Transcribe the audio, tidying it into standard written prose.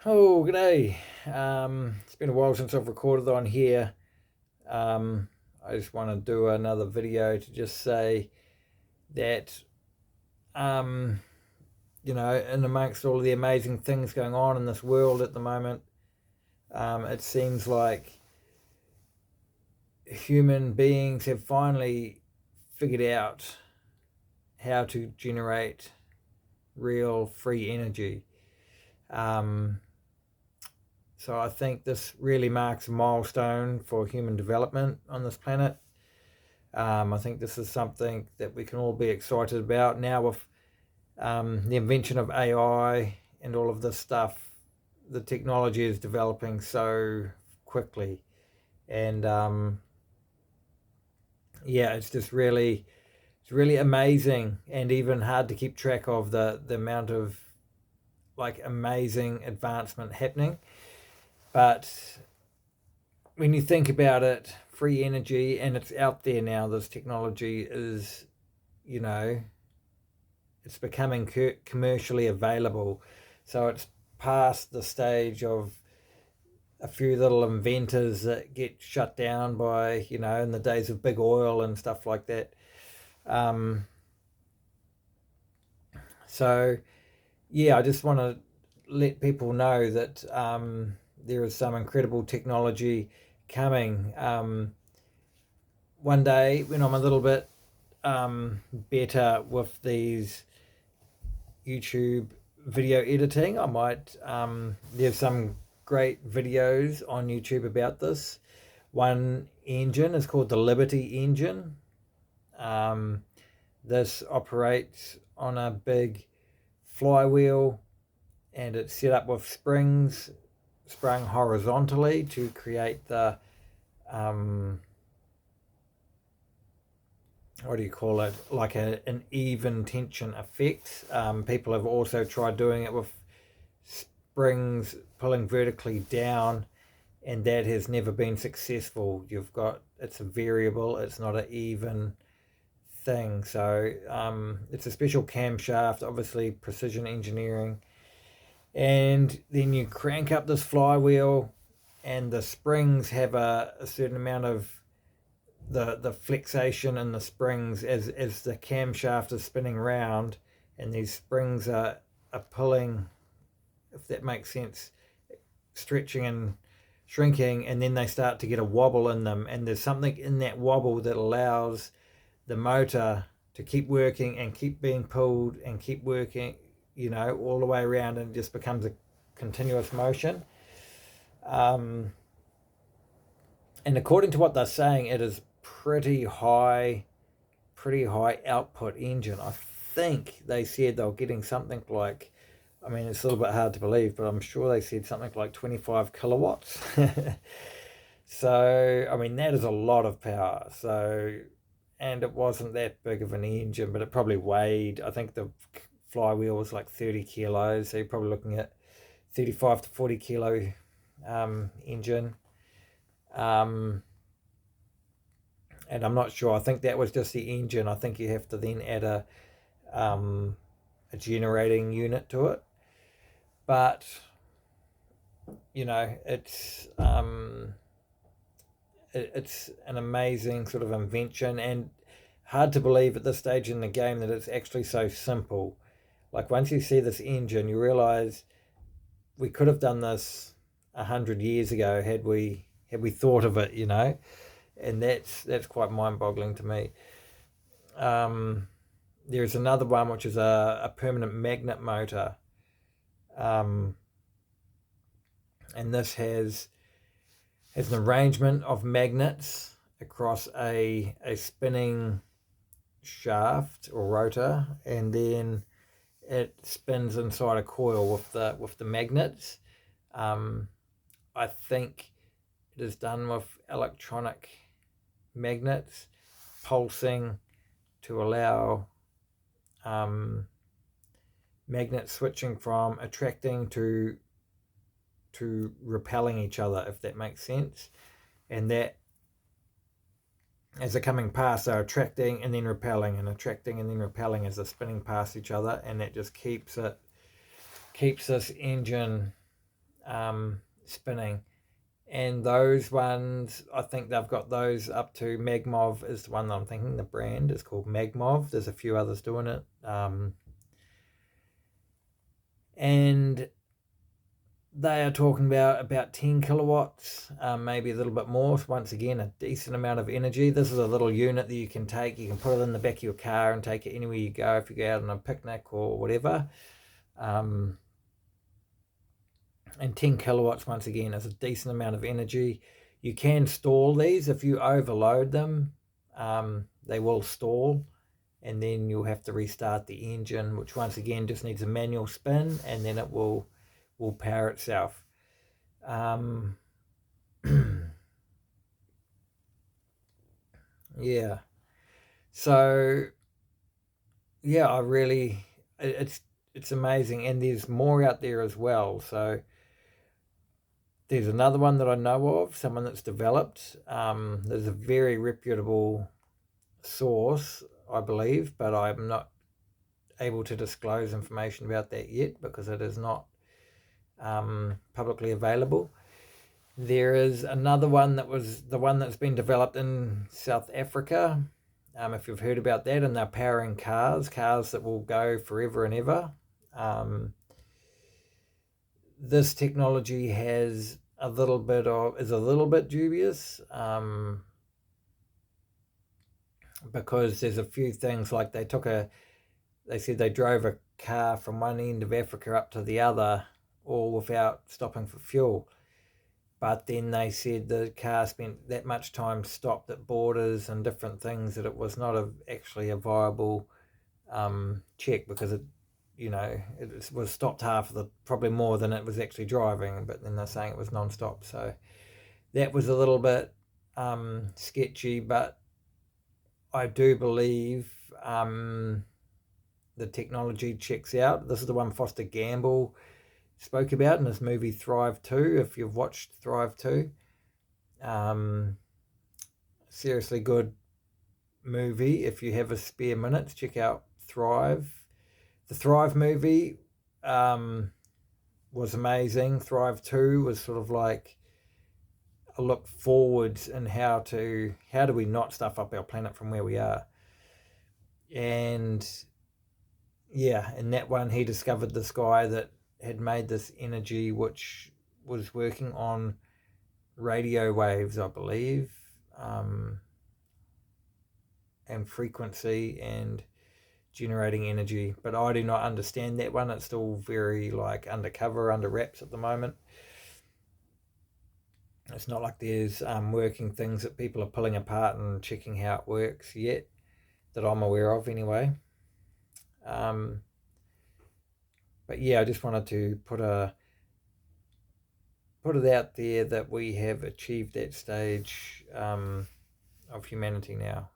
Oh, g'day. It's been a while since I've recorded on here. I just want to do another video to just say that, um, in amongst all the amazing things going on in this world at the moment, it seems like human beings have finally figured out how to generate real free energy. Um, So I think this really marks a milestone for human development on this planet. I think this is something that we can all be excited about now with the invention of AI and all of this stuff. The technology is developing so quickly, and yeah, it's really amazing and even hard to keep track of the amount of like amazing advancement happening. But when you think about it, free energy, and it's out there now, this technology is, you know, it's becoming commercially available. So it's past the stage of a few little inventors that get shut down by, in the days of big oil and stuff like that. Um, so, yeah, I just want to let people know that there is some incredible technology coming. One day when I'm a little bit better with these YouTube video editing, I might. There's some great videos on YouTube about this. One engine is called the Liberty engine. Um, this operates on a big flywheel and it's set up with springs sprung horizontally to create the um, what do you call it, like an even tension effect. People have also tried doing it with springs pulling vertically down, and that has never been successful. It's a variable, it's not an even thing. So it's a special camshaft, obviously precision engineering, and then you crank up this flywheel, and the springs have a certain amount of the flexation in the springs as the camshaft is spinning around, and these springs are pulling, if that makes sense, stretching and shrinking, and then they start to get a wobble in them, and there's something in that wobble that allows the motor to keep working and keep being pulled and keep working, all the way around, and it just becomes a continuous motion. And according to what they're saying, it is pretty high output engine. I think they said they were getting something like, I mean, it's a little bit hard to believe, but I'm sure they said something like 25 kilowatts. So, I mean, that is a lot of power. So, and it wasn't that big of an engine, but it probably weighed, I think the flywheel was like 30 kilos. So you're probably looking at 35 to 40 kilo engine. Um, and I'm not sure. I think that was just the engine. I think you have to then add a generating unit to it. But it's an amazing sort of invention, and hard to believe at this stage in the game that it's actually so simple. Like once you see this engine, you realize we could have done this 100 years ago had we thought of it, and that's quite mind-boggling to me. Um, there's another one which is a permanent magnet motor, um, and this has an arrangement of magnets across a spinning shaft or rotor, and then it spins inside a coil with the magnets. Um, I think it is done with electronic magnets pulsing to allow magnet switching from attracting to repelling each other, if that makes sense. And that, as they're coming past, they're attracting and then repelling and attracting and then repelling as they're spinning past each other, and that just keeps this engine spinning. And those ones, I think they've got those up to Magmov is the one that I'm thinking. The brand is called Magmov. There's a few others doing it. And they are talking about 10 kilowatts, maybe a little bit more. So once again, a decent amount of energy. This is a little unit that you can take. You can put it in the back of your car and take it anywhere you go if you go out on a picnic or whatever. And 10 kilowatts, once again, is a decent amount of energy. You can stall these. If you overload them, they will stall, and then you'll have to restart the engine, which once again just needs a manual spin, and then it will power itself. Yeah. So, yeah, it's amazing, and there's more out there as well. So there's another one that I know of, someone that's developed. There's a very reputable source, I believe, but I'm not able to disclose information about that yet because it is not publicly available. There is another one that was the one that's been developed in South Africa, if you've heard about that, and they're powering cars that will go forever and ever. This technology is a little bit dubious, because there's a few things, like they said they drove a car from one end of Africa up to the other, all without stopping for fuel. But then they said the car spent that much time stopped at borders and different things that it was not actually a viable check, because it was stopped probably more than it was actually driving, but then they're saying it was non-stop. So that was a little bit sketchy, but I do believe the technology checks out. This is the one Foster Gamble spoke about in his movie Thrive 2, if you've watched Thrive 2. Seriously good movie. If you have a spare minute, check out Thrive. The Thrive movie was amazing. Thrive 2 was sort of like a look forwards in how do we not stuff up our planet from where we are. And yeah, in that one he discovered this guy that had made this energy which was working on radio waves, I believe, and frequency and generating energy. But I do not understand that one. It's still very undercover, under wraps at the moment. It's not like there's working things that people are pulling apart and checking how it works yet, that I'm aware of anyway. But yeah, I just wanted to put it out there that we have achieved that stage of humanity now.